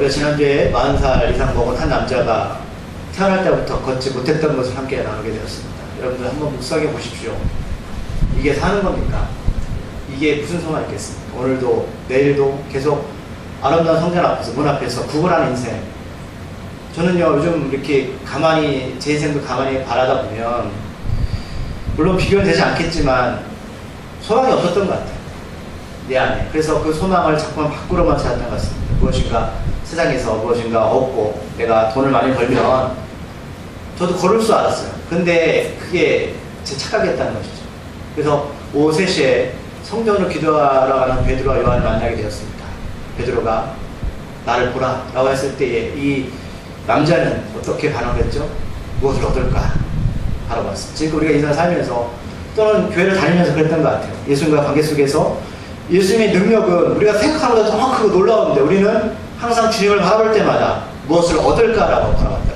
우리가 지난주에 40살 이상 먹은 한 남자가 태어날 때부터 걷지 못했던 것을 함께 나누게 되었습니다. 여러분들 한번 묵상해 보십시오. 이게 사는 겁니까? 이게 무슨 소망이 있겠습니까? 오늘도 내일도 계속 아름다운 성전 앞에서, 문 앞에서 구걸하는 인생. 저는요, 요즘 이렇게 가만히 제 인생도 가만히 바라다 보면 물론 비교는 되지 않겠지만 소망이 없었던 것 같아요, 내 안에. 그래서 그 소망을 자꾸만 밖으로만 찾았던 것 같습니다. 무엇인가 세상에서 무엇인가 얻고 내가 돈을 많이 벌면 저도 걸을 줄 알았어요. 근데 그게 제 착각이었다는 것이죠. 그래서 오후 3시에 성전으로 기도하러 가는 베드로와 요한을 만나게 되었습니다. 베드로가 나를 보라 라고 했을 때에 이 남자는 어떻게 반응했죠? 무엇을 얻을까 바라봤습니다. 지금 우리가 인생을 살면서 또는 교회를 다니면서 그랬던 것 같아요. 예수님과 관계 속에서 예수님의 능력은 우리가 생각하는 것보다 더 크고 놀라운데 우리는 항상 주님을 바라볼 때마다 무엇을 얻을까라고 바라봤다.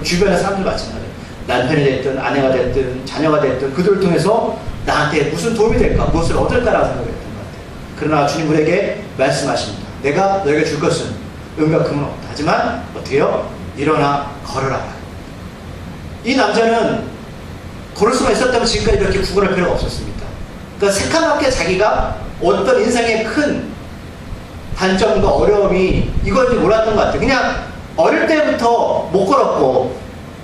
주변의 사람들 마찬가지예요. 남편이 됐든 아내가 됐든 자녀가 됐든 그들을 통해서 나한테 무슨 도움이 될까, 무엇을 얻을까라고 생각했던 것 같아요. 그러나 주님 우리에게 말씀하십니다. 내가 너에게 줄 것은 은과 금은 없다. 하지만 어떻게 해요? 일어나 걸으라. 이 남자는 걸을 수만 있었다면 지금까지 이렇게 구걸할 필요가 없었습니다. 그러니까 새카맣게 자기가 어떤 인생의 큰 단점과 어려움이 이건지 몰랐던 것 같아요. 그냥 어릴 때부터 못 걸었고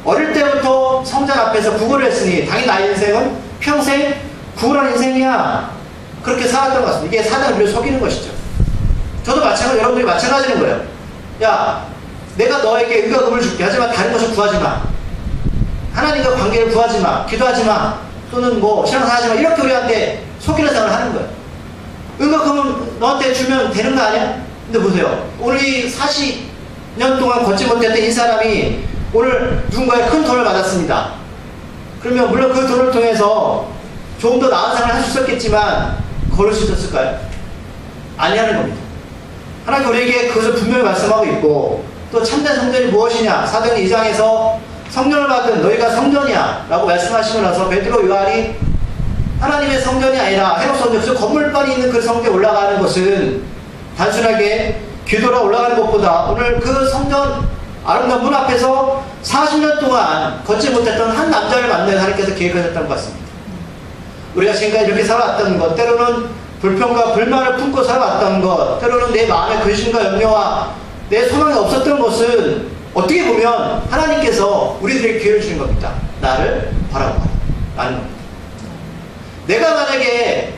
어릴 때부터 성전 앞에서 구걸을 했으니 당연히 나의 인생은 평생 구걸한 인생이야, 그렇게 살았던 것 같습니다. 이게 사단을 우리를 속이는 것이죠. 저도 마찬가지로 여러분들이 마찬가지인 거예요. 야, 내가 너에게 은과 금을 줄게. 하지만 다른 것을 구하지 마. 하나님과 관계를 구하지 마. 기도하지 마. 또는 뭐 신앙생활 하지 마. 이렇게 우리한테 속이는 생활을 하는 거예요. 은과 금은 너한테 주면 되는 거 아니야? 근데 보세요. 오늘 이 40년 동안 걷지 못했던 이 사람이 오늘 누군가의 큰 돈을 받았습니다. 그러면 물론 그 돈을 통해서 조금 더 나은 생활을 할 수 있었겠지만 걸을 수 있었을까요? 아니라는 겁니다. 하나님 우리에게 그것을 분명히 말씀하고 있고, 또 참된 성전이 무엇이냐, 사도행 2장에서 성전을 받은 너희가 성전이야 라고 말씀하시고 나서 베드로 요한이 하나님의 성전이 아니라 해롭 성전, 건물빨이 있는 그 성전에 올라가는 것은 단순하게 기도로 올라가는 것보다 오늘 그 성전 아름다운 문 앞에서 40년 동안 걷지 못했던 한 남자를 만나서 하나님께서 계획하셨던 것 같습니다. 우리가 지금까지 이렇게 살아왔던 것, 때로는 불평과 불만을 품고 살아왔던 것, 때로는 내 마음의 근심과 염려와 내 소망이 없었던 것은 어떻게 보면 하나님께서 우리들에게 기회를 주는 겁니다. 나를 바라보라 라는 겁니다. 내가 만약에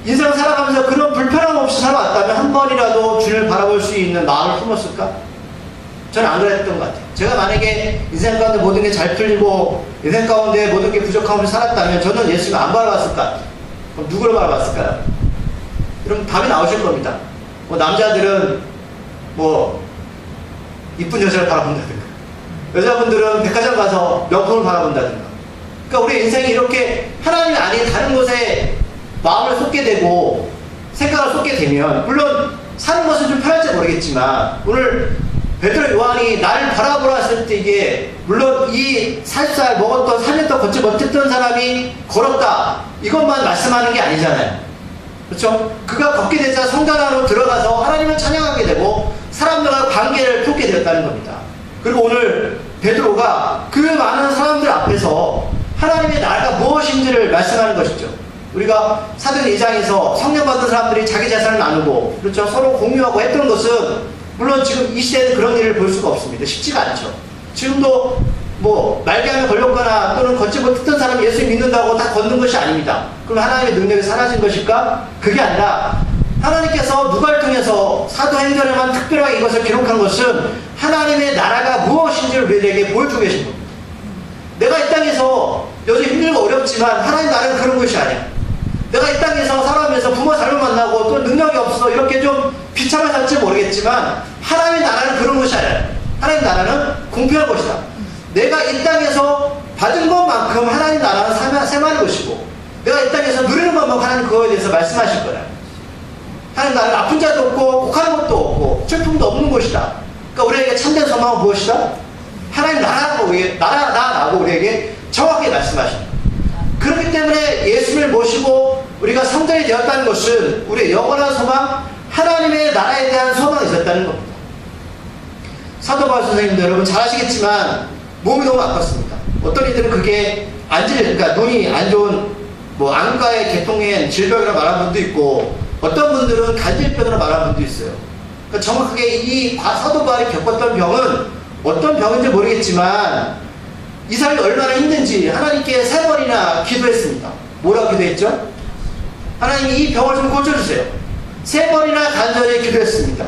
인생을 살아가면서 그런 불편함 없이 살아왔다면 한 번이라도 주님을 바라볼 수 있는 마음을 품었을까? 저는 안 그랬던 것 같아요. 제가 만약에 인생 가운데 모든 게 잘 풀리고 인생 가운데 모든 게 부족함 없이 살았다면 저는 예수님을 안 바라봤을 것 같아요. 그럼 누구를 바라봤을까요? 그럼 답이 나오실 겁니다. 뭐 남자들은 뭐 이쁜 여자를 바라본다든가, 여자분들은 백화점 가서 명품을 바라본다든가. 그러니까 우리 인생이 이렇게 하나님이 아닌 다른 곳에 마음을 쏟게 되고 생각을 쏟게 되면 물론 사는 것은 좀 편할지 모르겠지만 오늘 베드로 요한이 나를 바라보라 했을 때 이게 물론 이 40살 먹었던 3년 동안 걷지 못했던 사람이 걸었다 이것만 말씀하는 게 아니잖아요. 그렇죠? 그가 걷게 되자 성전 안으로 들어가서 하나님을 찬양하게 되고 사람들과 관계를 품게 되었다는 겁니다. 그리고 오늘 베드로가 그 많은 사람들 앞에서 하나님의 나라가 무엇인지를 말씀하는 것이죠. 우리가 사도행 2장에서 성령 받은 사람들이 자기 재산을 나누고 그렇죠? 서로 공유하고 했던 것은 물론 지금 이 시대에는 그런 일을 볼 수가 없습니다. 쉽지가 않죠. 지금도 뭐 말기암에 걸렸거나 또는 걷지 못했던 사람이 예수 믿는다고 다 걷는 것이 아닙니다. 그럼 하나님의 능력이 사라진 것일까? 그게 아니라 하나님께서 누가를 통해서 사도행전에만 특별하게 이것을 기록한 것은 하나님의 나라가 무엇인지를 우리에게 보여주고 계신 겁니다. 내가 이 땅에서 여전히 힘들고 어렵지만 하나님 나라는 그런 것이 아니야. 내가 이 땅에서 살아가면서 부모 잘못 만나고 또 능력이 없어 이렇게 좀 비참해 살지 모르겠지만 하나님의 나라는 그런 것이 아니야. 하나님 나라는 공평한 것이다. 내가 이 땅에서 받은 것만큼 하나님 나라는 세만인 것이고 내가 이 땅에서 누리는 것만큼 하나님 그거에 대해서 말씀하실 거야. 하나님 나라는 아픈 자도 없고 곡하는 것도 없고 슬픔도 없는 것이다. 그러니까 우리에게 참된 소망은 무엇이다? 하나님 나라라고 우리에게 정확하게 말씀하십니다. 그렇기 때문에 예수님을 모시고 우리가 성전이 되었다는 것은 우리의 영원한 소망 하나님의 나라에 대한 소망이 있었다는 겁니다. 사도 바울 선생님도 여러분 잘 아시겠지만 몸이 너무 아팠습니다. 어떤 이들은 그게 그러니까 눈이 안 좋은 뭐 안과의 계통의 질병이라고 말하는 분도 있고 어떤 분들은 간질병이라고 말하는 분도 있어요. 그러니까 정확하게 이 사도 바울이 겪었던 병은 어떤 병인지 모르겠지만 이 사람이 얼마나 힘든지 하나님께 3번이나 기도했습니다. 뭐라고 기도했죠? 하나님 이 병을 좀 고쳐주세요. 3번이나 간절히 기도했습니다.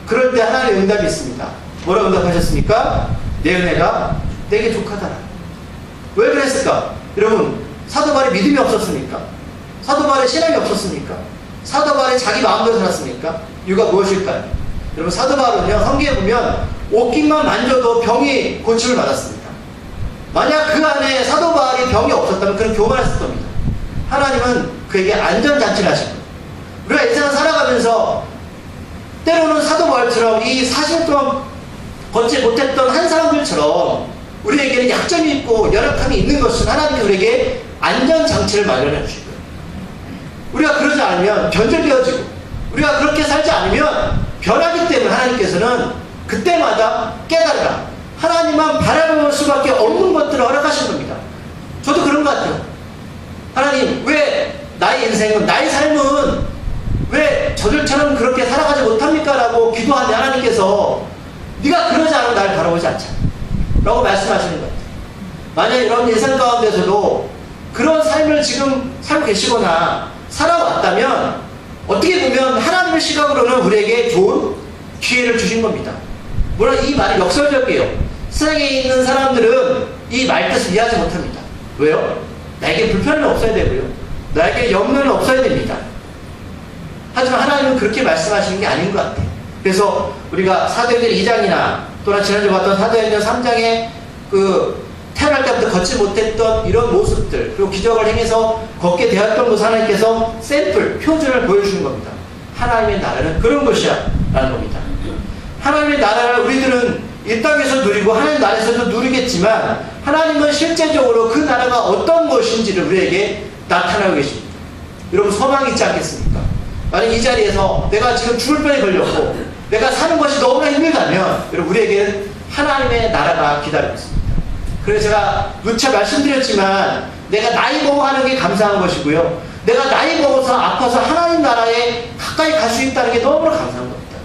그럴 때 하나님의 응답이 있습니다. 뭐라고 응답하셨습니까? 내 은혜가 내게 족하다라. 왜 그랬을까? 여러분 사도 바울이 믿음이 없었습니까? 사도 바울의 신앙이 없었습니까? 사도 바울이 자기 마음대로 살았습니까? 이유가 무엇일까요? 여러분 사도 바울은요 성경에 보면 옷깃만 만져도 병이 고침을 받았습니다. 만약 그 안에 사도 바울이 병이 없었다면 그는 교만했을 겁니다. 하나님은 그에게 안전장치를 하신 거예요. 우리가 인생을 살아가면서 때로는 사도 바울처럼 이 40년 동안 걷지 못했던 한 사람들처럼 우리에게는 약점이 있고 연약함이 있는 것은 하나님이 우리에게 안전장치를 마련해 주실 거예요. 우리가 그러지 않으면 변절되어지고 우리가 그렇게 살지 않으면 변하기 때문에 하나님께서는 그때마다 깨달으라. 하나님만 바라볼 수밖에 없는 것들을 허락하신 겁니다. 저도 그런 것 같아요. 하나님 왜 나의 인생은 나의 삶은 왜 저들처럼 그렇게 살아가지 못합니까? 라고 기도하는데 하나님께서 네가 그러지 않으면 나를 바라보지 않잖아 라고 말씀하시는 것 같아요. 만약 여러분 인생 가운데서도 그런 삶을 지금 살고 계시거나 살아왔다면 어떻게 보면 하나님의 시각으로는 우리에게 좋은 기회를 주신 겁니다. 물론 이 말이 역설적이에요. 세상에 있는 사람들은 이 말뜻을 이해하지 못합니다. 왜요? 나에게 불편은 없어야 되고요. 나에게 염려는 없어야 됩니다. 하지만 하나님은 그렇게 말씀하시는 게 아닌 것 같아요. 그래서 우리가 사도행전 2장이나 또는 지난주에 봤던 사도행전 3장에 그 태어날 때부터 걷지 못했던 이런 모습들 그리고 기적을 행해서 걷게 되었던 것을 하나님께서 샘플, 표준을 보여주는 겁니다. 하나님의 나라는 그런 것이야 라는 겁니다. 하나님의 나라를 우리들은 이 땅에서 누리고 하나님 나라에서도 누리겠지만 하나님은 실제적으로 그 나라가 어떤 것인지를 우리에게 나타나고 계십니다. 여러분 소망이 있지 않겠습니까? 만약 이 자리에서 내가 지금 죽을 뻔에 걸렸고 내가 사는 것이 너무나 힘들다면 여러분 우리에게는 하나님의 나라가 기다리고 있습니다. 그래서 제가 누차 말씀드렸지만 내가 나이 먹어가는 게 감사한 것이고요. 내가 나이 먹어서 아파서 하나님 나라에 가까이 갈 수 있다는 게 너무나 감사한 겁니다.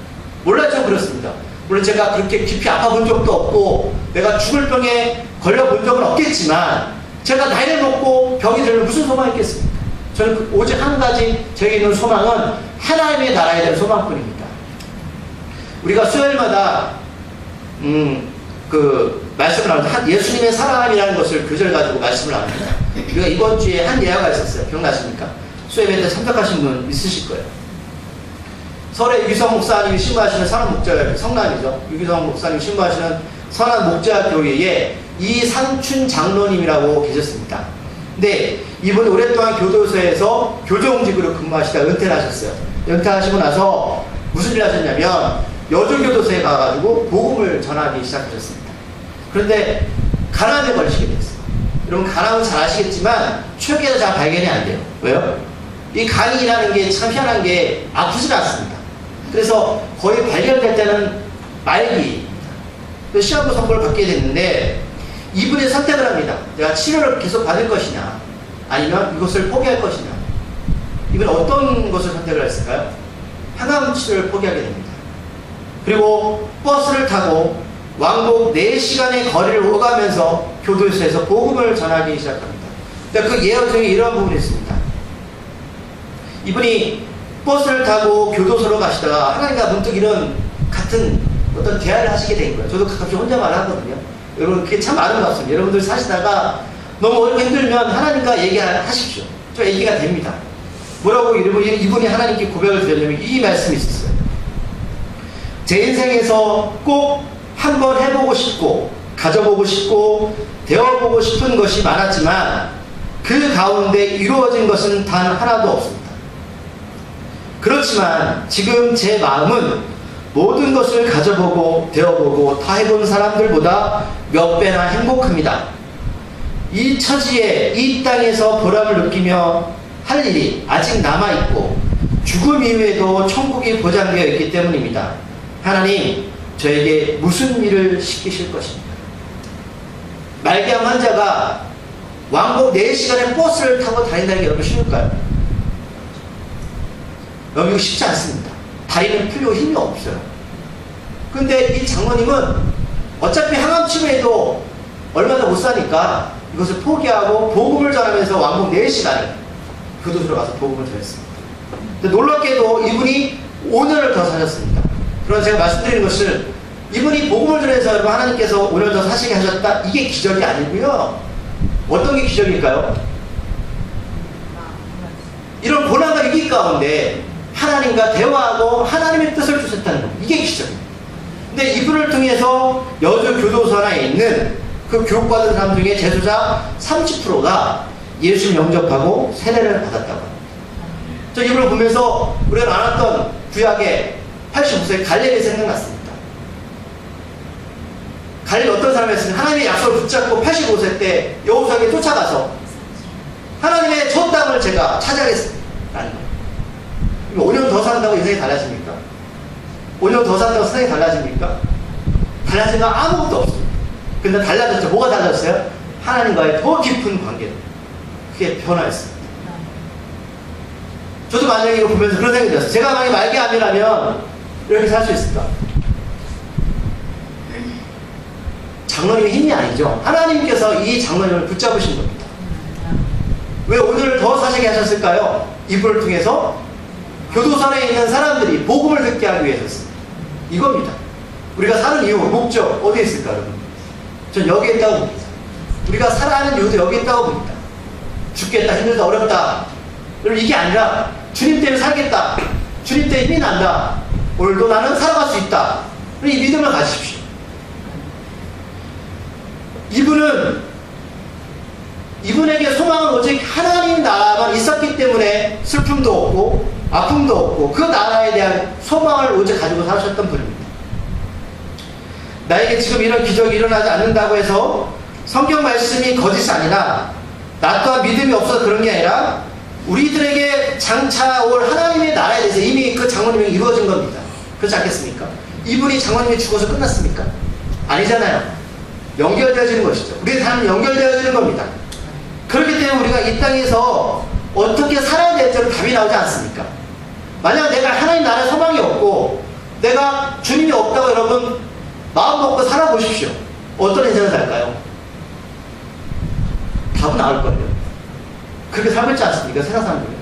몰랐죠? 그렇습니다. 물론 제가 그렇게 깊이 아파본 적도 없고 내가 죽을 병에 걸려본 적은 없겠지만 제가 나이를 먹고 병이 들면 무슨 소망이 있겠습니까? 저는 오직 한 가지 제게 있는 소망은 하나님의 나라에 대한 소망뿐입니다. 우리가 수요일마다 그 말씀을 나누는데 예수님의 사랑함이라는 것을 교절 가지고 말씀을 나눕니다. 우리가 이번 주에 한 예화가 있었어요. 기억나십니까? 수요일에 때 참석하신 분 있으실 거예요. 설에 유기성 목사님이 신부하시는 선한 목자 성남이죠. 유기성 목사님이 신부하시는 선한 목자 교회에 이상춘 장로님이라고 계셨습니다. 근데 이분이 오랫동안 교도소에서 교정직으로 근무하시다 은퇴를 하셨어요. 은퇴하시고 나서 무슨 일을 하셨냐면 여주교도소에 가가지고 복음을 전하기 시작하셨습니다. 그런데 간암에 걸리시게 됐어요. 여러분 간암은 잘 아시겠지만 초기에도 잘 발견이 안 돼요. 왜요? 이 간이라는 게 참 희한한 게 아프지 않습니다. 그래서 거의 발견될 때는 말기입니다. 시한부 선고를 받게 됐는데 이분이 선택을 합니다. 내가 치료를 계속 받을 것이냐 아니면 이것을 포기할 것이냐. 이분은 어떤 것을 선택을 했을까요? 항암 치료를 포기하게 됩니다. 그리고 버스를 타고 왕복 4시간의 거리를 오가면서 교도소에서 복음을 전하기 시작합니다. 그 예언 중에 이런 부분이 있습니다. 이분이 버스를 타고 교도소로 가시다가 하나님과 문득 이런 같은 어떤 대화를 하시게 된 거예요. 저도 가끔씩 혼자만 하거든요. 여러분 그게 참 아름답습니다. 여러분들 사시다가 너무 어렵고 힘들면 하나님과 얘기하십시오. 저 얘기가 됩니다. 뭐라고 이분이 하나님께 고백을 드렸냐면 이 말씀이 있었어요. 제 인생에서 꼭 한번 해보고 싶고 가져보고 싶고 되어보고 싶은 것이 많았지만 그 가운데 이루어진 것은 단 하나도 없습니다. 그렇지만 지금 제 마음은 모든 것을 가져보고 되어보고 다 해본 사람들보다 몇 배나 행복합니다. 이 처지에 이 땅에서 보람을 느끼며 할 일이 아직 남아있고 죽음 이후에도 천국이 보장되어 있기 때문입니다. 하나님, 저에게 무슨 일을 시키실 것입니까? 말기암 환자가 왕복 4시간의 버스를 타고 다닌다는 게 여러분 쉬울까요? 여러분 이거 쉽지 않습니다. 다리는 풀리고 힘이 없어요. 근데 이 장로님은 어차피 항암 치료에도 얼마나 못 사니까 이것을 포기하고 복음을 전하면서 왕복 4시간을 교도소로 가서 복음을 전했습니다. 근데 놀랍게도 이분이 5년을 더 사셨습니다. 그런 제가 말씀드리는 것을 이분이 복음을 전해서 여러분 하나님께서 5년 더 사시게 하셨다, 이게 기적이 아니고요. 어떤 게 기적일까요? 이런 고난과 위기 가운데 하나님과 대화하고 하나님의 뜻을 주셨다는 것, 이게 기적입니다. 근데 이분을 통해서 여주 교도소 하나에 있는 그 교육받은 사람 중에 재수자 30%가 예수를 영접하고 세례를 받았다고 합니다. 저 이분을 보면서 우리가 나눴던 구약의 85세 갈렙이 생각났습니다. 갈렙이 어떤 사람이었습니까? 하나님의 약속을 붙잡고 85세 때 여호수아에게 쫓아가서 하나님의 저 땅을 제가 차지하겠습니다 라는 거예요. 5년 더 산다고 인생이 달라집니까? 5년 더 산다고 세상이 달라집니까? 달라진 거 아무것도 없습니다. 근데 달라졌죠. 뭐가 달라졌어요? 하나님과의 더 깊은 관계. 그게 변화했습니다. 저도 만약에 이거 보면서 그런 생각이 들었어요. 제가 만약에 말기암이라면 이렇게 살 수 있을까? 장로님의 힘이 아니죠. 하나님께서 이 장로님을 붙잡으신 겁니다. 왜 오늘 더 사시게 하셨을까요? 이분을 통해서 교도소 안에 있는 사람들이 복음을 듣게 하기 위해서였습니다. 이겁니다. 우리가 사는 이유, 목적 어디에 있을까 여러분? 전 여기에 있다고 봅니다. 우리가 살아가는 이유도 여기에 있다고 봅니다. 죽겠다, 힘들다, 어렵다, 여러분 이게 아니라 주님 때문에 살겠다, 주님 때문에 힘이 난다, 오늘도 나는 살아갈 수 있다, 이 믿음을 가지십시오. 이분에게 소망은 오직 하나님 나라만 있었기 때문에 슬픔도 없고 아픔도 없고 그 나라에 대한 소망을 오직 가지고 사셨던 분입니다. 나에게 지금 이런 기적이 일어나지 않는다고 해서 성경 말씀이 거짓이 아니라 나 또한 믿음이 없어서 그런 게 아니라 우리들에게 장차 올 하나님의 나라에 대해서 이미 그 장로님이 이루어진 겁니다. 그렇지 않겠습니까? 이분이 장로님이 죽어서 끝났습니까? 아니잖아요. 연결되어지는 것이죠. 우리의 삶은 연결되어지는 겁니다. 그렇기 때문에 우리가 이 땅에서 어떻게 살아야 될지는 답이 나오지 않습니까? 만약 내가 하나님 나라의 소망이 없고 내가 주님이 없다고 여러분 마음 먹고 살아보십시오. 어떤 인생을 살까요? 답은 나올 거예요. 그렇게 살고 있지 않습니까? 세상 사람들은.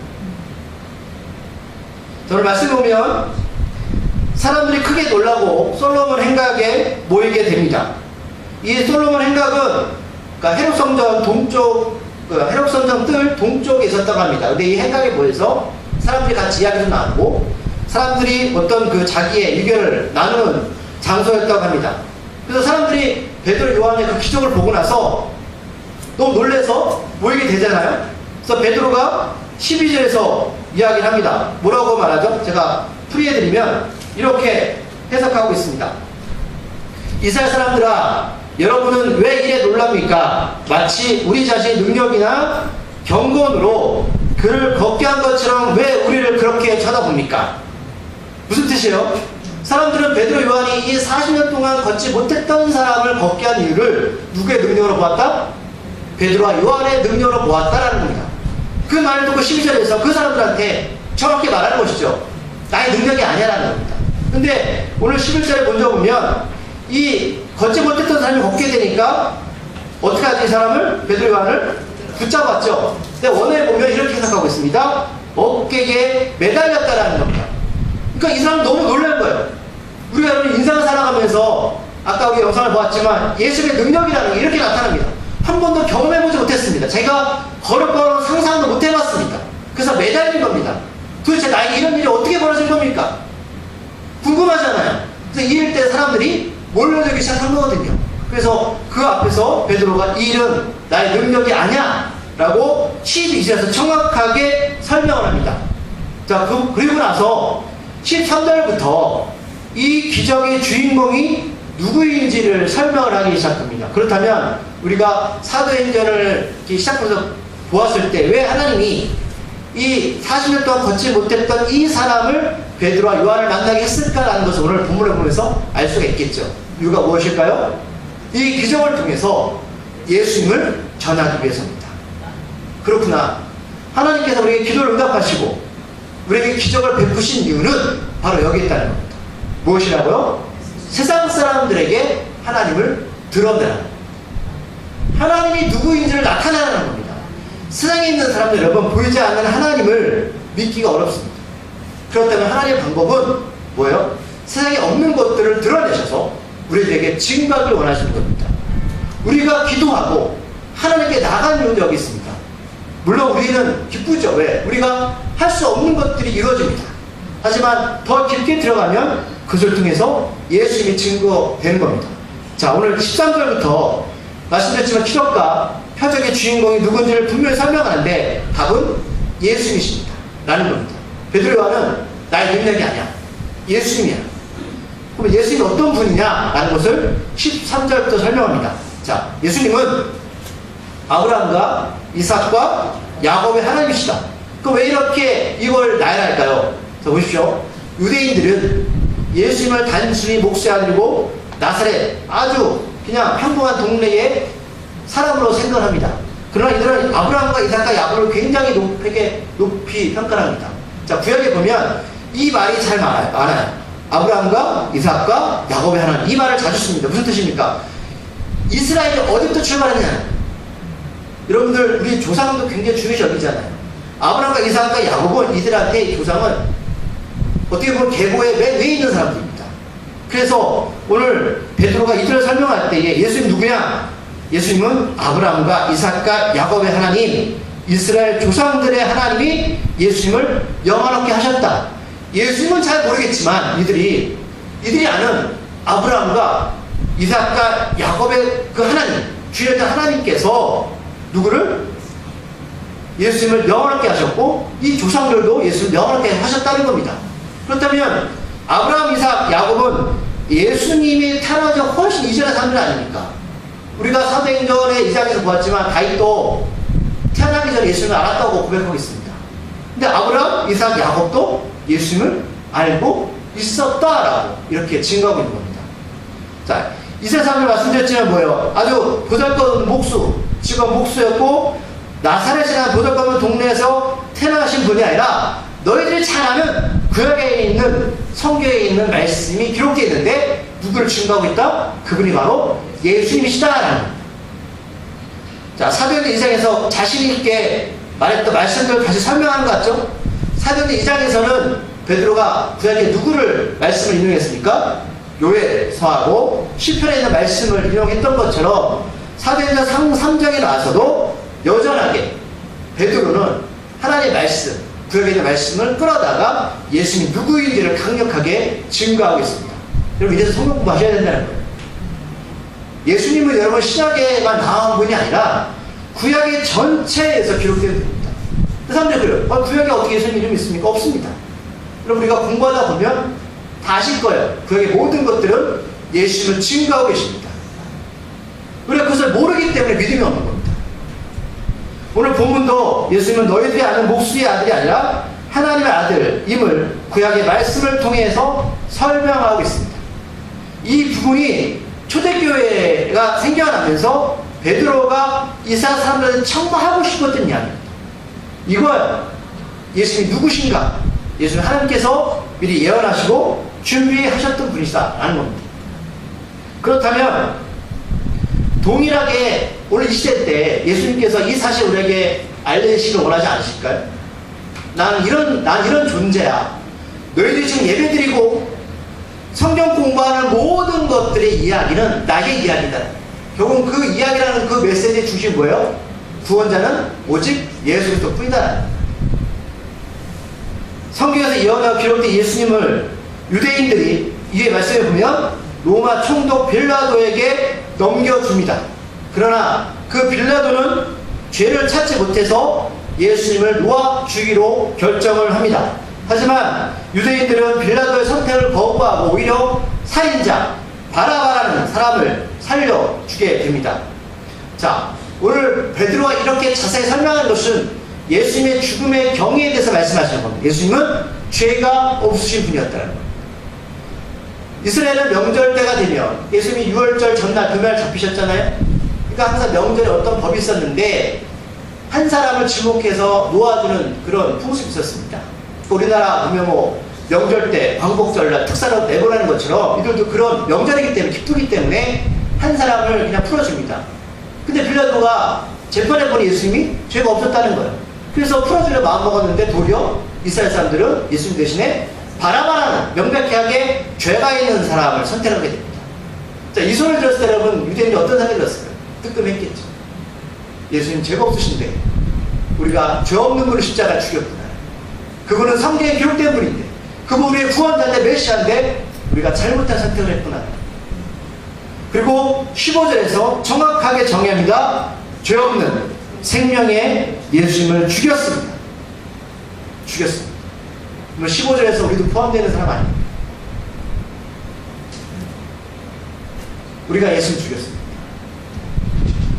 저를 말씀 보면 사람들이 크게 놀라고 솔로몬 행각에 모이게 됩니다. 이 솔로몬 행각은 그러니까 헤롯성전 동쪽, 헤롯성전 뜰 동쪽에 있었다고 합니다. 근데 이 행각에 모여서 사람들이 같이 이야기도 나누고 사람들이 어떤 그 자기의 의견을 나누는 장소였다고 합니다. 그래서 사람들이 베드로 요한의 그 기적을 보고 나서 너무 놀라서 모이게 되잖아요. 그래서 베드로가 12절에서 이야기를 합니다. 뭐라고 말하죠? 제가 풀이해드리면 이렇게 해석하고 있습니다. 이스라엘 사람들아, 여러분은 왜 이래 놀랍니까? 마치 우리 자신의 능력이나 경건으로 그를 걷게 한 것처럼 왜 우리를 그렇게 쳐다봅니까? 무슨 뜻이에요? 사람들은 베드로 요한이 이 40년 동안 걷지 못했던 사람을 걷게 한 이유를 누구의 능력으로 보았다? 베드로와 요한의 능력으로 보았다라는 겁니다. 그 말을 듣고 12절에서 그 사람들한테 정확히 말하는 것이죠. 나의 능력이 아니라는 겁니다. 근데 오늘 11절에 먼저 보면 이 걷지 못했던 사람이 걷게 되니까 어떻게 하지? 이 사람을, 베드로 요한을 붙잡았죠. 근데 원어에 보면 이렇게 해석하고 있습니다. 어깨에 매달렸다라는 겁니다. 그러니까 이 사람은 너무 놀란 거예요. 우리가 여러분 인생을 살아가면서 아까 우리 영상을 보았지만 예수의 능력이라는 게 이렇게 나타납니다. 한 번도 경험해보지 못했습니다. 제가 걸을 상상도 못 해봤습니다. 그래서 매달린 겁니다. 도대체 나에게 이런 일이 어떻게 벌어진 겁니까? 궁금하잖아요. 그래서 이럴 때 사람들이 몰려들기 시작한 거거든요. 그래서 그 앞에서 베드로가 이 일은 나의 능력이 아니야 라고 12절에서 정확하게 설명을 합니다. 자, 그리고 나서 13절부터 이 기적의 주인공이 누구인지를 설명을 하기 시작합니다. 그렇다면 우리가 사도행전을 시작해서 보았을 때 왜 하나님이 이 40년 동안 걷지 못했던 이 사람을 베드로와 요한을 만나게 했을까라는 것을 오늘 본문을 보면서 알 수가 있겠죠. 이유가 무엇일까요? 이 기적을 통해서 예수님을 전하기 위해서입니다. 그렇구나. 하나님께서 우리에게 기도를 응답하시고 우리에게 기적을 베푸신 이유는 바로 여기 있다는 겁니다. 무엇이라고요? 세상 사람들에게 하나님을 드러내라. 하나님이 누구인지를 나타내라는 겁니다. 세상에 있는 사람들 여러분 보이지 않는 하나님을 믿기가 어렵습니다. 그렇다면 하나님의 방법은 뭐예요? 세상에 없는 것들을 드러내셔서 우리에게 증거하길 원하시는 겁니다. 우리가 기도하고 하나님께 나간 이유도 여기 있습니다. 물론 우리는 기쁘죠. 왜? 우리가 할 수 없는 것들이 이루어집니다. 하지만 더 깊게 들어가면 그것을 통해서 예수님이 증거되는 겁니다. 자, 오늘 13절부터 말씀드렸지만 기적과 표적의 주인공이 누군지를 분명히 설명하는데 답은 예수님이십니다. 라는 겁니다. 베드로 요한은 나의 능력이 아니야. 예수님이야. 그럼 예수님이 어떤 분이냐? 라는 것을 13절부터 설명합니다. 자, 예수님은 아브라함과 이삭과 야곱의 하나님이시다. 그럼 왜 이렇게 이걸 나열할까요? 자, 보십시오. 유대인들은 예수님을 단순히 목수의 아들이고 나사렛 아주 그냥 평범한 동네의 사람으로 생각합니다. 그러나 이들은 아브라함과 이삭과 야곱을 굉장히 높이 평가합니다. 자, 구약에 보면 이 말이 잘 많아요. 아브라함과 이삭과 야곱의 하나님. 이 말을 자주 씁니다. 무슨 뜻입니까? 이스라엘이 어디부터 출발했냐? 여러분들 우리 조상도 굉장히 중요시 여기잖아요. 아브라함과 이삭과 야곱은 이들한테 조상은 어떻게 보면 계보의 맨 위에 있는 사람들입니다. 그래서 오늘 베드로가 이들을 설명할 때에 예수님 누구냐? 예수님은 아브라함과 이삭과 야곱의 하나님, 이스라엘 조상들의 하나님이 예수님을 영원하게 하셨다. 예수님은 잘 모르겠지만 이들이 아는 아브라함과 이삭과 야곱의 그 하나님, 주의 하나님께서 누구를? 예수님을 영원하게 하셨고 이 조상들도 예수님을 영원하게 하셨다는 겁니다. 그렇다면 아브라함, 이삭, 야곱은 예수님이 태어나기 훨씬 이전의 사람들 아닙니까? 우리가 사도행전의 2장에서 보았지만 다윗도 태어나기 전에 예수님을 알았다고 고백하고 있습니다. 근데 아브라함, 이삭, 야곱도 예수님을 알고 있었다라고 이렇게 증거하고 있는 겁니다. 자, 이스라엘 사람들 말씀드렸지만 뭐예요? 아주 보잘것없는 목수, 직업 목수였고 나사렛이라는 보잘것없는 동네에서 태어나신 분이 아니라 너희들이 잘 아는 구약에 있는 성경에 있는 말씀이 기록되어 있는데 누구를 증거하고 있다? 그분이 바로 예수님이시다라는. 자, 사도행전 2장에서 자신있게 말했던 말씀들을 다시 설명하는 것 같죠? 사도행전 2장에서는 베드로가 구약에 누구를 말씀을 인용했습니까? 요엘서하고 시편에 있는 말씀을 인용했던 것처럼 사도행전 3장에 나와서도 여전하게 베드로는 하나님의 말씀, 구약에 있는 말씀을 끌어다가 예수님이 누구인지를 강력하게 증거하고 있습니다. 여러분 이래서 성경 공부하셔야 된다는 거예요. 예수님은 여러분 신약에만 나온 분이 아니라 구약의 전체에서 기록되어 있습니다. 그 사람들이 그래요. 구약에 어떻게 예수님 이름이 있습니까? 없습니다. 여러분 우리가 공부하다 보면 다 아실 거예요. 구약의 모든 것들은 예수님을 증거하고 계십니다. 우리가 그것을 모르기 때문에 믿음이 없는 겁니다. 오늘 본문도 예수님은 너희들이 아는 목수의 아들이 아니라 하나님의 아들임을 구약의 말씀을 통해서 설명하고 있습니다. 이 부분이 초대교회가 생겨나면서 베드로가 이스라엘 사람들한테 청구하고 싶었던 이야기입니다. 이걸 예수님이 누구신가? 예수님 하나님께서 미리 예언하시고 준비하셨던 분이시다라는 겁니다. 그렇다면 동일하게 오늘 이 시대 때 예수님께서 이 사실 우리에게 알리시길 원하지 않으실까요? 나는 이런 존재야. 너희들이 지금 예배드리고 성경 공부하는 모든 것들의 이야기는 나의 이야기다. 결국 그 이야기라는 그 메시지의 중심이 뭐예요? 구원자는 오직 예수 그리스도 뿐이다. 성경에서 예언하고 기록된 예수님을 유대인들이 이에 말씀해 보면 로마 총독 빌라도에게 넘겨줍니다. 그러나 그 빌라도는 죄를 찾지 못해서 예수님을 놓아 주기로 결정을 합니다. 하지만 유대인들은 빌라도의 선택을 거부하고 오히려 살인자 바라바라는 사람을 살려주게 됩니다. 자, 오늘 베드로가 이렇게 자세히 설명하는 것은 예수님의 죽음의 경위에 대해서 말씀하시는 겁니다. 예수님은 죄가 없으신 분이었다는 거예요. 이스라엘은 명절 때가 되면 예수님이 6월절 전날 금요일 잡히셨잖아요. 그러니까 항상 명절에 어떤 법이 있었는데 한 사람을 지목해서 놓아주는 그런 풍습이 있었습니다. 우리나라 보면 뭐 명절 때 광복절날 특사로 내보라는 것처럼 이들도 그런 명절이기 때문에 기쁘기 때문에 한 사람을 그냥 풀어줍니다. 근데 빌라도가 재판해보니 예수님이 죄가 없었다는 거예요. 그래서 풀어주려 마음먹었는데 도리어 이스라엘 사람들은 예수님 대신에 바라바라는 명백하게 죄가 있는 사람을 선택하게 됩니다. 자, 이 소리를 들었을 때 여러분 유대인이 어떤 생각이 들었을까요? 뜨끔했겠죠. 예수님 죄가 없으신데 우리가 죄 없는 분을 십자가에 죽였구나. 그분은 성경에 기록된 분인데 그분 우리의 구원자인데 메시아인데 우리가 잘못한 선택을 했구나. 그리고 15절에서 정확하게 정의합니다. 죄 없는 생명의 예수님을 죽였습니다. 죽였습니다. 그럼 15절에서 우리도 포함되는 사람 아닙니까? 우리가 예수를 죽였습니다.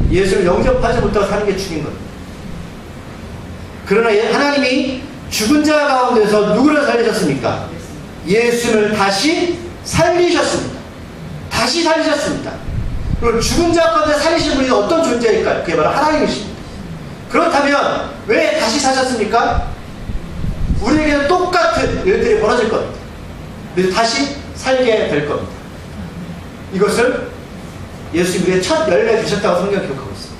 예수를 영접하지 못하고 사는 게 죽인 겁니다. 그러나 하나님이 죽은 자 가운데서 누구를 살리셨습니까? 예수를 다시 살리셨습니다. 다시 살리셨습니다. 그리고 죽은 자 가운데 살리신 분이 어떤 존재일까요? 그게 바로 하나님이십니다. 그렇다면 왜 다시 사셨습니까? 우리에게는 똑같은 일들이 벌어질 겁니다. 그래서 다시 살게 될 겁니다. 이것을 예수님이 우리의 첫 열매 되셨다고 성경이 기록하고 있습니다.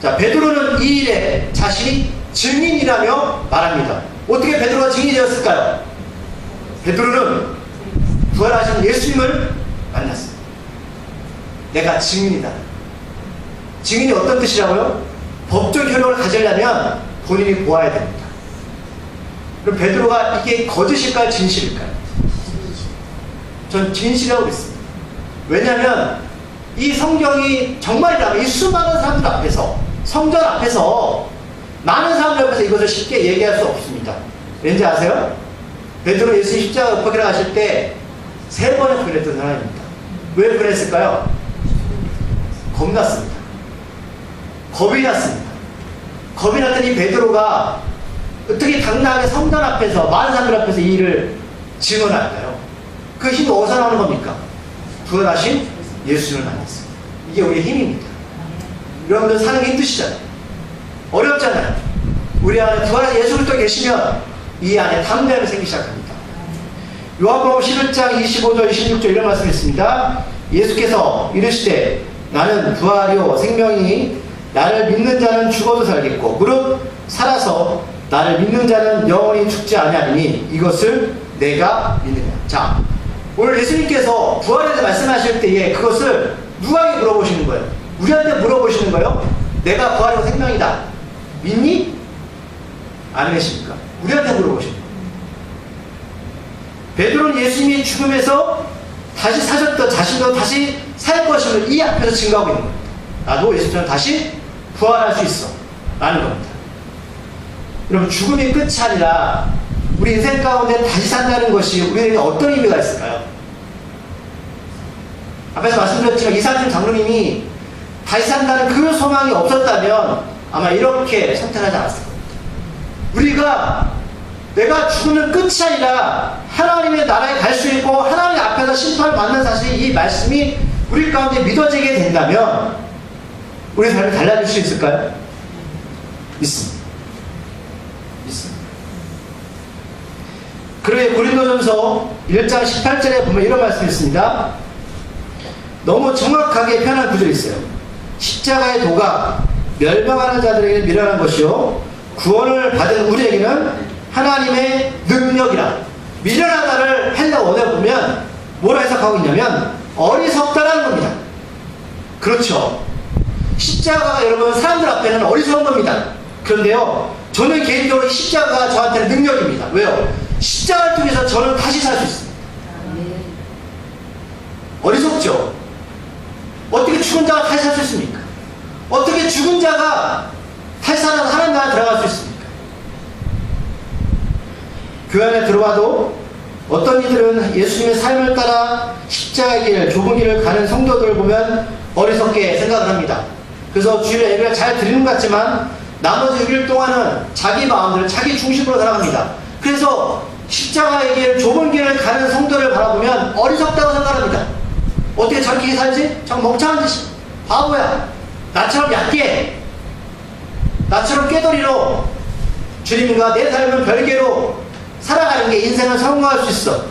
자, 베드로는 이 일에 자신이 증인이라며 말합니다. 어떻게 베드로가 증인이 되었을까요? 베드로는 부활하신 예수님을 만났습니다. 내가 증인이다. 증인이 어떤 뜻이라고요? 법적 효력을 가지려면 본인이 보아야 됩니다. 그럼 베드로가 이게 거짓일까요? 진실일까요? 전 진실이라고 믿습니다. 왜냐하면 이 성경이 정말이라면 이 수많은 사람들 앞에서 성전 앞에서 많은 사람들 앞에서 이것을 쉽게 얘기할 수 없습니다. 왠지 아세요? 베드로 예수 십자가 엎어기라 하실 때 3번에 부인했던 사람입니다. 왜 부인했을까요? 겁났습니다. 겁이 났습니다. 겁이 났더니 베드로가 어떻게 당당하게 성전 앞에서 많은 사람들 앞에서 이 일을 증언할까요? 그 힘이 어디서 나오는 겁니까? 부활하신 예수님을 만났습니다. 이게 우리의 힘입니다. 여러분들 사는 게 힘드시잖아요. 어렵잖아요. 우리 안에 부활하신 예수 그리스도 계시면 이 안에 담대함이 생기기 시작합니다. 요한복음 11장 25절 26절 이런 말씀이 있습니다. 예수께서 이르시되 나는 부활이요 생명이니 나를 믿는 자는 죽어도 살겠고 무릇 살아서 나를 믿는 자는 영원히 죽지 아니하리니 이것을 내가 믿느냐. 자, 오늘 예수님께서 부활에 대해 말씀하실 때에 그것을 누구에게 물어보시는 거예요? 우리한테 물어보시는 거예요? 내가 부활이고 생명이다. 믿니? 안 계십니까? 우리한테 물어보시는 거예요. 베드로는 예수님이 죽음에서 다시 사셨던 자신도 다시 살 것임을 이 앞에서 증거하고 있는 겁니다. 나도 예수님처럼 다시 부활할 수 있어 라는 겁니다. 여러분, 죽음이 끝이 아니라 우리 인생 가운데 다시 산다는 것이 우리에게 어떤 의미가 있을까요? 앞에서 말씀드렸지만 이상준 장로님이 다시 산다는 그 소망이 없었다면 아마 이렇게 선택하지 않았을 겁니다. 우리가 내가 죽으면 끝이 아니라 하나님의 나라에 갈 수 있고 하나님 앞에서 심판을 받는 사실, 이 말씀이 우리 가운데 믿어지게 된다면 우리 삶이 달라질 수 있을까요? 있습니다. 있습니다. 그러게 고린도전서 1장 18절에 보면 이런 말씀이 있습니다. 너무 정확하게 표현한 구절이 있어요. 십자가의 도가 멸망하는 자들에게 미련한 것이요 구원을 받은 우리에게는 하나님의 능력이라. 미련하다를 헬라 원어에 보면 뭐라 해석하고 있냐면 어리석다라는 겁니다. 그렇죠. 십자가가 여러분 사람들 앞에는 어리석은 겁니다. 그런데요, 저는 개인적으로 십자가가 저한테는 능력입니다. 왜요? 십자가를 통해서 저는 다시 살 수 있습니다. 어리석죠? 어떻게 죽은 자가 다시 살 수 있습니까? 어떻게 죽은 자가 다시 살아서 하나님 나라에 들어갈 수 있습니까? 교회 안에 들어와도 어떤 이들은 예수님의 삶을 따라 십자가의 길, 좁은 길을 가는 성도들을 보면 어리석게 생각을 합니다. 그래서 주일에 예배를 잘 드리는 것 같지만 나머지 6일 동안은 자기 마음대로 자기 중심으로 살아갑니다. 그래서 십자가의 길, 좁은 길을 가는 성도를 바라보면 어리석다고 생각합니다. 어떻게 저렇게 살지? 저 멍청한 짓이 바보야. 나처럼 얕게, 나처럼 꾀돌이로 주님과 내 삶은 별개로 살아가는 게 인생을 성공할 수 있어.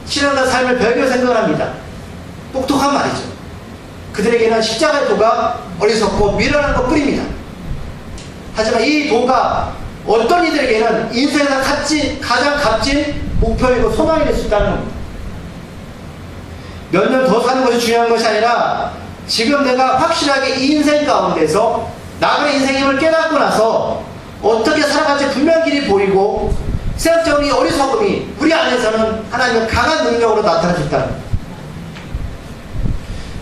신앙과 삶을 별개로 생각합니다. 똑똑한 말이죠. 그들에게는 십자가의 도가 어리석고 미련한 것 뿐입니다. 하지만 이 도가 어떤 이들에게는 인생에서 가장 값진 목표이고 소망이 될 수 있다는 겁니다. 몇 년 더 사는 것이 중요한 것이 아니라 지금 내가 확실하게 이 인생 가운데서 나의 인생임을 깨닫고 나서 어떻게 살아갈지 분명한 길이 보이고 생각적으로 이 어리석음이 우리 안에서는 하나님의 강한 능력으로 나타날 수 있다는 겁니다.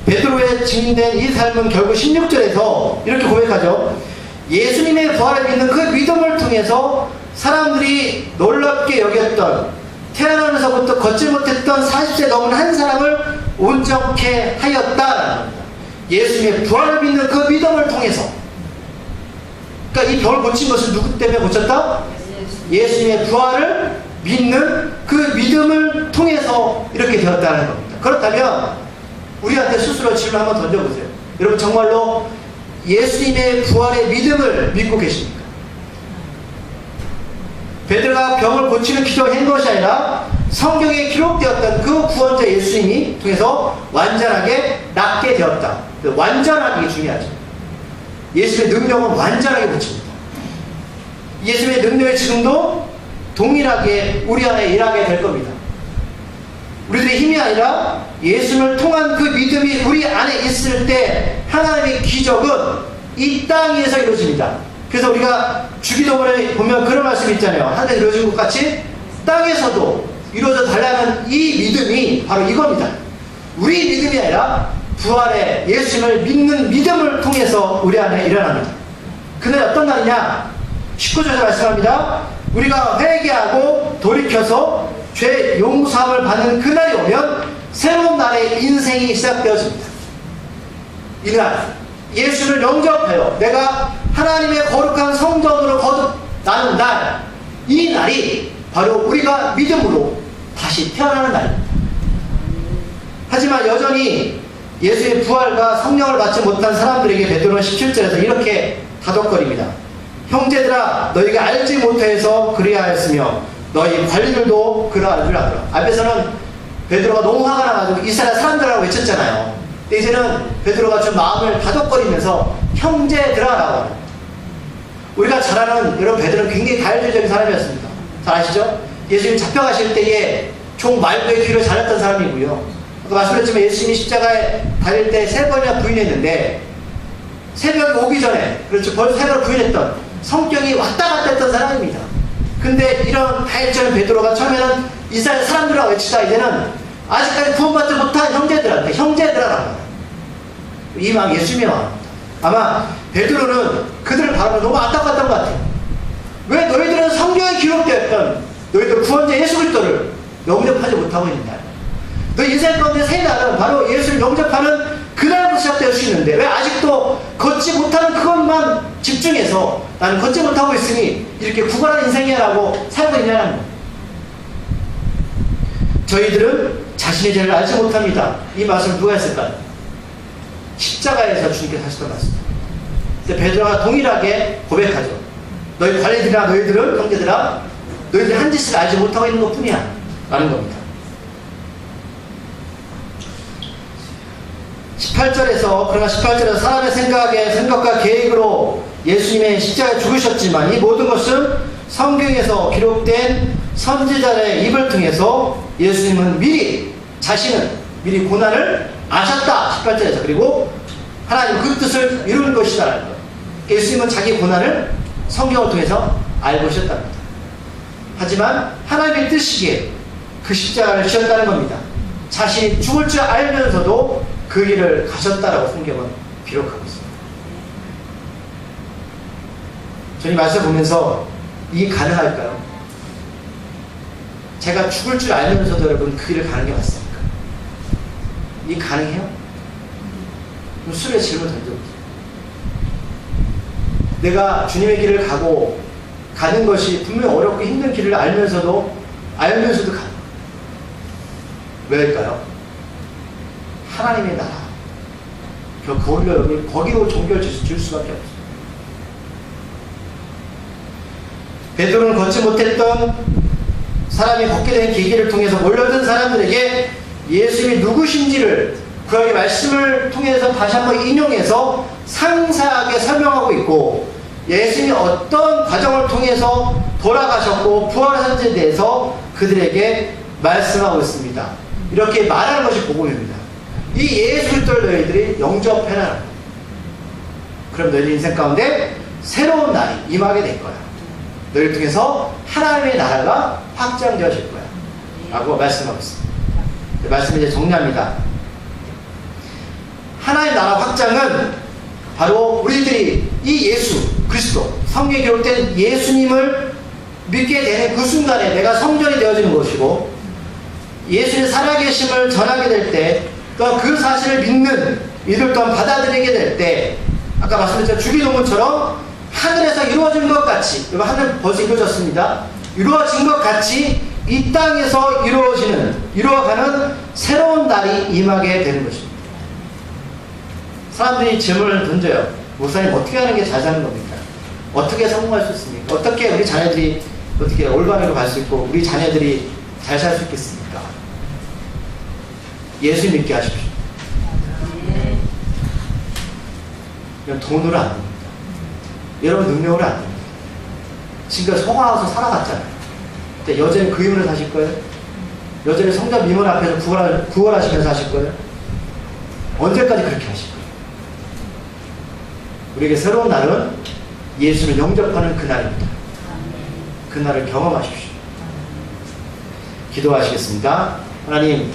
베드로의 증인된 이 삶은 결국 16절에서 이렇게 고백하죠. 예수님의 부활을 믿는 그 믿음을 통해서 사람들이 놀랍게 여겼던 태어나면서부터 걷지 못했던 40세 넘은 한 사람을 온전케 하였다라는 겁니다. 예수님의 부활을 믿는 그 믿음을 통해서. 그러니까 이 병을 고친 것은 누구 때문에 고쳤다? 예수님의 부활을 믿는 그 믿음을 통해서 이렇게 되었다는 겁니다. 그렇다면 우리한테 스스로 질문 한번 던져보세요. 여러분 정말로 예수님의 부활의 믿음을 믿고 계십니까? 베드로가 병을 고치는 기적을 한 것이 아니라 성경에 기록되었던 그 구원자 예수님이 통해서 완전하게 낫게 되었다. 완전하게 중요하죠. 예수님의 능력은 완전하게 고칩니다. 예수님의 능력이 지금도 동일하게 우리 안에 일하게 될 겁니다. 우리들의 힘이 아니라 예수님을 통한 그 믿음이 우리 안에 있을 때 하나님의 기적은 이 땅 위에서 이루어집니다. 그래서 우리가 주기도문에 보면 그런 말씀이 있잖아요. 하늘에 이루어진 것 같이 땅에서도 이루어져 달라는 이 믿음이 바로 이겁니다. 우리 믿음이 아니라 부활의 예수님을 믿는 믿음을 통해서 우리 안에 일어납니다. 그날 어떤 날이냐? 19절에 말씀합니다. 우리가 회개하고 돌이켜서 죄 용서함을 받는 그날이 오면 새로운 날의 인생이 시작되어집니다. 이날 예수를 영접하여 내가 하나님의 거룩한 성전으로 거듭나는 날, 이 날이 바로 우리가 믿음으로 다시 태어나는 날입니다. 하지만 여전히 예수의 부활과 성령을 받지 못한 사람들에게 베드로는 17절에서 이렇게 다독거립니다. 형제들아, 너희가 알지 못해서 그리하였으며 너희 관리들도 그러하리라 하더라. 앞에서는 베드로가 너무 화가 나가지고 이스라엘 사람들이라고 외쳤잖아요. 근데 이제는 베드로가 좀 마음을 다독거리면서 형제들아라고 합니다. 우리가 잘 아는 여러분 베드로는 굉장히 다혈질적인 사람이었습니다. 잘 아시죠? 예수님 잡혀가실 때에 종 말고의 귀를 잘했던 사람이고요. 아까 말씀드렸지만 예수님이 십자가에 달릴 때 3번이나 부인했는데 새벽이 오기 전에, 그렇죠, 벌써 3번 부인했던 성격이 왔다 갔다 했던 사람입니다. 근데 이런 다혈질적인 베드로가 처음에는 이스라엘 사람들이라고 외치다 이제는 아직까지 구원받지 못한 형제들한테 형제들아라고 합니다. 이 마음 예수님의 마음입니다. 아마 베드로는 그들을 바라보면 너무 안타까웠던 것 같아요. 왜 너희들은 성경에 기록되었던 너희들 구원자 예수 그리스도를 영접하지 못하고 있는다. 너 인생 가운데 새 날은 바로 예수를 영접하는 그날부터 시작될 수 있는데 왜 아직도 걷지 못하는 그것만 집중해서 나는 걷지 못하고 있으니 이렇게 구걸한 인생이라고 살고 있냐는 거예요. 저희들은 자신의 죄를 알지 못합니다. 이 말씀을 누가 했을까요? 십자가에서 주님께서 하시던 말씀. 근데 베드로가 동일하게 고백하죠. 너희 관리들이나 너희들은 형제들아, 너희들이 한 짓을 알지 못하고 있는 것 뿐이야 라는 겁니다. 18절에서 그러나 18절에서 사람의 생각과 계획으로 예수님의 십자가에 죽으셨지만 이 모든 것은 성경에서 기록된 선지자의 입을 통해서 예수님은 자신은 미리 고난을 아셨다. 18절에서. 그리고 하나님 그 뜻을 이루는 것이다. 예수님은 자기 고난을 성경을 통해서 알고 계셨답니다. 하지만 하나님의 뜻이기에 그 십자가를 지셨다는 겁니다. 자신이 죽을 줄 알면서도 그 길을 가셨다라고 성경은 기록하고 있습니다. 저는 이 말씀 보면서 이게 가능할까요? 제가 죽을 줄 알면서도 여러분 그 길을 가는 게 맞습니까? 이게 가능해요? 그럼 수련의 질문을 던져보세요. 내가 주님의 길을 가는 것이 분명히 어렵고 힘든 길을 알면서도 가는 거예요. 왜일까요? 하나님의 나라. 거기로 종교를 줄 수밖에 없어요. 베드로는 걷지 못했던 사람이 걷게 된 계기를 통해서 몰려든 사람들에게 예수님이 누구신지를 구약의 말씀을 통해서 다시 한번 인용해서 상세하게 설명하고 있고, 예수님이 어떤 과정을 통해서 돌아가셨고 부활하셨는지에 대해서 그들에게 말씀하고 있습니다. 이렇게 말하는 것이 복음입니다. 이 예수 그리스도를 너희들이 영접해라. 그럼 너희들 인생 가운데 새로운 날이 임하게 될 거야. 너희를 통해서 하나님의 나라가 확장되어질 거야 라고 말씀하고 있습니다. 말씀을 이제 정리합니다. 하나님의 나라 확장은 바로 우리들이 이 예수 그리스도, 성경에 기록된 예수님을 믿게 되는 그 순간에 내가 성전이 되어지는 것이고, 예수의 살아계심을 전하게 될 때, 또 그 사실을 믿는 이들 또한 받아들이게 될 때, 아까 말씀드렸던 주기도문처럼 하늘에서 이루어진 것 같이, 여러분 하늘 벌써 이루어졌습니다. 이루어진 것 같이 이 땅에서 이루어가는 새로운 날이 임하게 되는 것입니다. 사람들이 질문을 던져요. 목사님, 어떻게 하는 게 잘 사는 겁니까? 어떻게 성공할 수 있습니까? 어떻게 우리 자녀들이 어떻게 올바르게 갈 수 있고 우리 자녀들이 잘 살 수 있겠습니까? 예수 믿게 하십시오. 그냥 돈으로 안 됩니다. 여러분 능력으로 안 됩니다. 지금까지 성화와서 살아갔잖아요. 근데 여전히 그 이유를 사실 거예요? 여전히 성전 미문 앞에서 구걸하시면서 하실 거예요? 언제까지 그렇게 하실 거예요? 우리에게 새로운 날은 예수를 영접하는 그날입니다. 그날을 경험하십시오. 기도하시겠습니다. 하나님,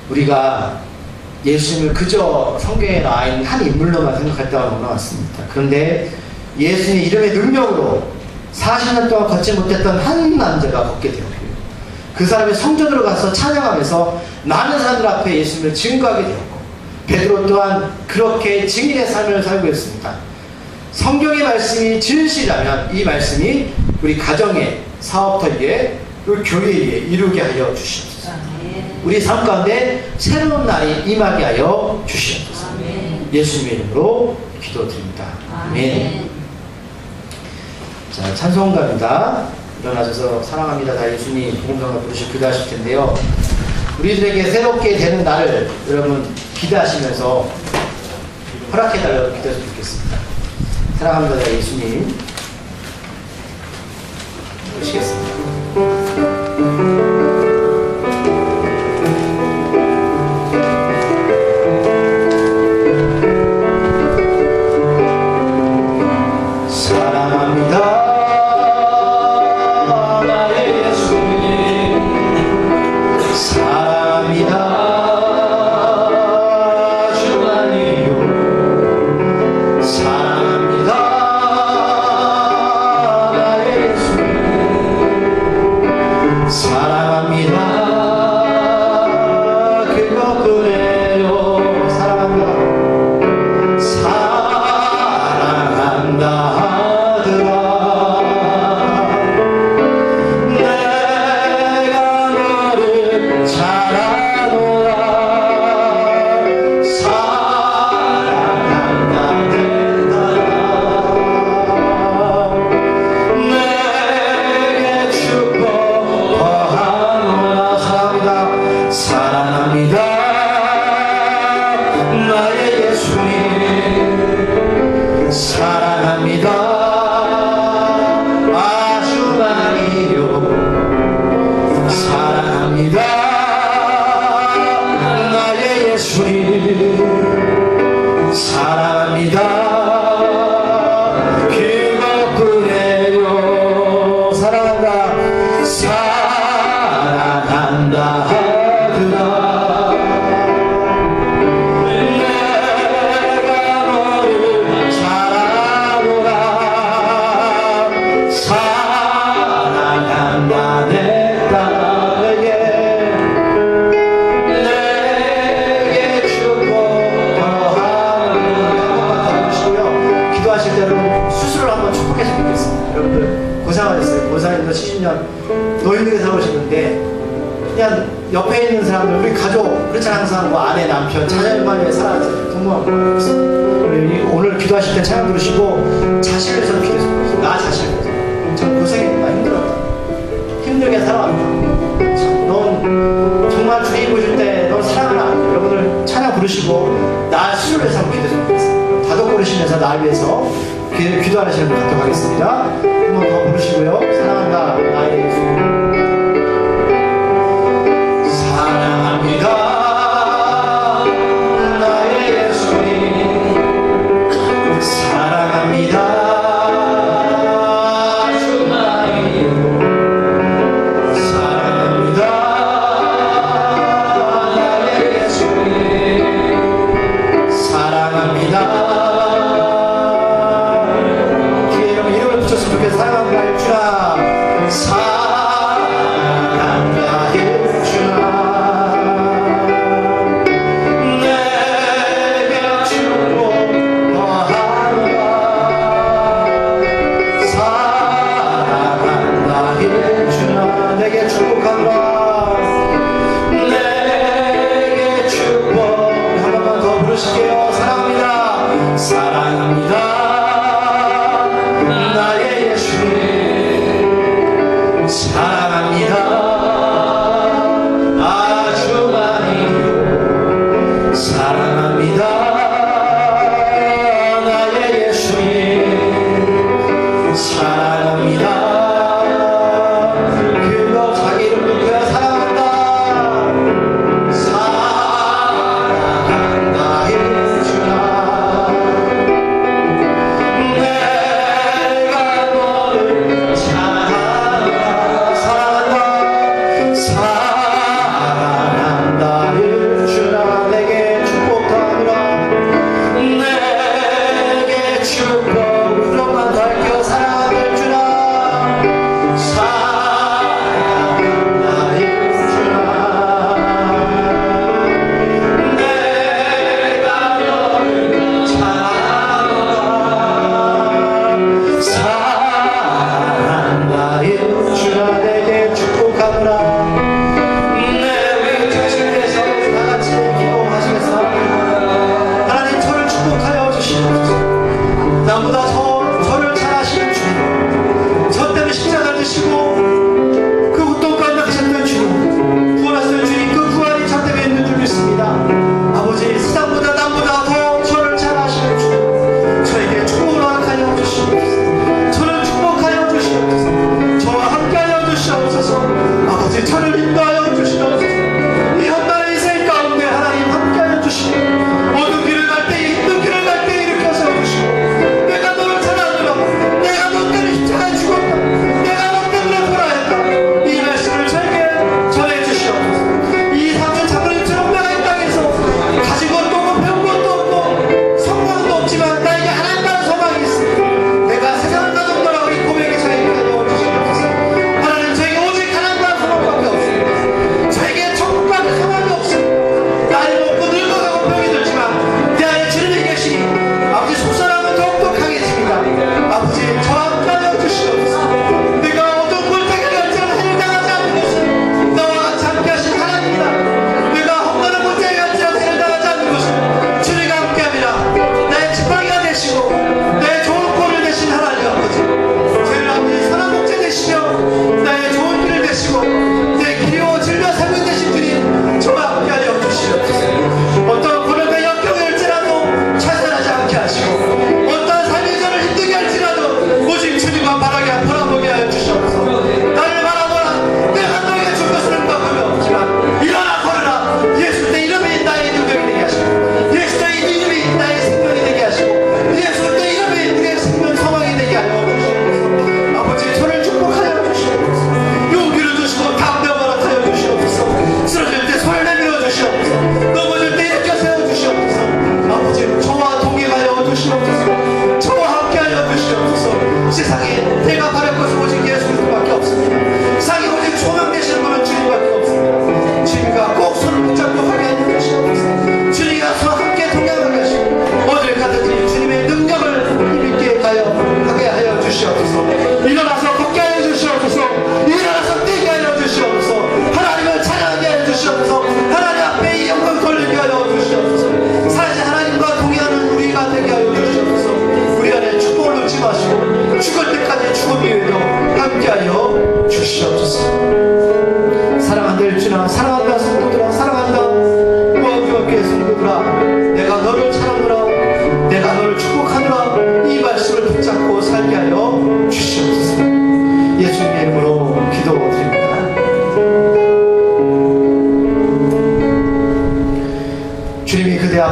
우리가 예수님을 그저 성경에 나와 있는 한 인물로만 생각할 때가 너무 많습니다. 그런데 예수님의 이름의 능력으로 40년 동안 걷지 못했던 한 남자가 걷게 되었고, 그 사람이 성전으로 가서 찬양하면서 많은 사람들 앞에 예수님을 증거하게 되었고, 베드로 또한 그렇게 증인의 삶을 살고 있습니다. 성경의 말씀이 진실이라면 이 말씀이 우리 가정에, 사업터 위에, 우리 교회 위에 이루게 하여 주시옵소서. 우리 삶 가운데 새로운 날이 임하게 하여 주시옵소서. 예수님의 이름으로 기도드립니다. 아멘. 자, 찬송가입니다. 일어나셔서 사랑합니다 다 예수님 복음성을 부르시고 기도하실 텐데요. 우리들에게 새롭게 되는 날을 여러분 기대하시면서 허락해달라고 기도했으면 좋겠습니다. 사랑합니다 다 예수님 부르시겠습니다. 옆에 있는 사람들, 우리 가족, 그렇잖아. 항상 뭐 아내, 남편, 자녀들만 위해 살아가잖아요. 부모하고. 오늘 기도하실 때 찬양 부르시고 자신을 위해서 기도했어요. 나 자신을 위해서. 참 고생했다, 힘들었다, 힘들게 살아왔다. 넌 정말 주님 보실 때 넌 사랑을 안 해. 여러분들 찬양 부르시고 나 스스로 위해서 한번 기도했으면 좋겠어요. 다독거리시면서 나를 위해서 기도하는 시간을 갖도록 하겠습니다. 한 번 더 부르시고요. 사랑한다 나의 예수. 사랑합니다 나의 예수님. 사랑합니다 주나님. 사랑합니다 나의 예수님. 사랑합니다. 뒤에 여러분 이름을 붙였으면 좋겠어요. 사랑합니다 주나.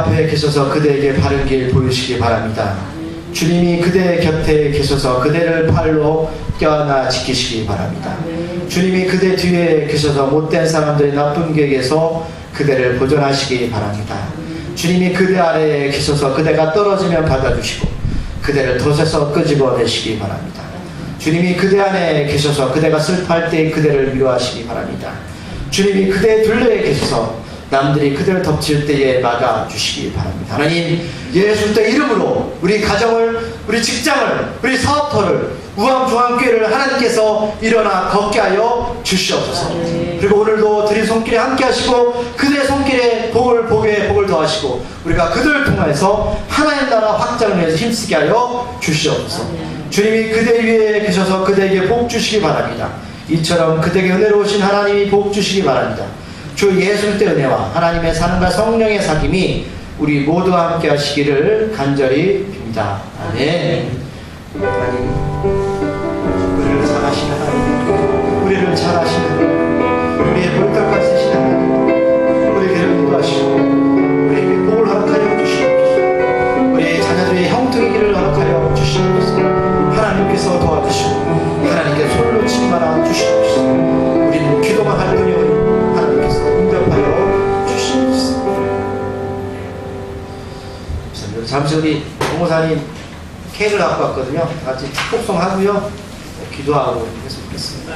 앞에 계셔서 그대에게 바른 길 보이시기 바랍니다. 주님이 그대 곁에 계셔서 그대를 팔로 껴안아 지키시기 바랍니다. 주님이 그대 뒤에 계셔서 못된 사람들의 나쁜 계획에서 그대를 보존하시기 바랍니다. 주님이 그대 아래에 계셔서 그대가 떨어지면 받아주시고 그대를 덫에서 끄집어내시기 바랍니다. 주님이 그대 안에 계셔서 그대가 슬퍼할 때 그대를 위로하시기 바랍니다. 주님이 그대 둘레에 계셔서 남들이 그대를 덮칠 때에 막아주시기 바랍니다. 하나님, 예수 그리스도의 이름으로 우리 가정을, 우리 직장을, 우리 사업터를, 우암중앙교회를 하나님께서 일어나 걷게 하여 주시옵소서. 그리고 오늘도 드린 손길에 함께 하시고 그대 손길에 복을 더하시고 우리가 그들을 통해서 하나님 나라 확장을 위해서 힘쓰게 하여 주시옵소서. 주님이 그대 위에 계셔서 그대에게 복 주시기 바랍니다. 이처럼 그대에게 은혜로우신 하나님이 복 주시기 바랍니다. 주 예수 그리스도의 은혜와 하나님의 사랑과 성령의 사귐이 우리 모두와 함께 하시기를 간절히 빕니다. 아멘. 하나님, 우리를 사랑하시는 하나님, 우리를 잘 아시는 하나님, 우리의 볼떡같이 쓰시는 하나님, 우리에게 인도하시고 우리에게 복을 허락하여 주시옵소서. 우리의 자녀들의 형통의 길을 허락하여 주시옵소서. 하나님께서 도와주시고 하나님께 손을 놓지 말아 주시옵소서. 우리는 기도만 할 뿐이오니 하나님께서 응답하여 주시옵소서. 잠시 우리 공호사님 케이크를 갖고 왔거든요. 같이 축복송 하고요, 기도하고 했으면 좋겠습니다.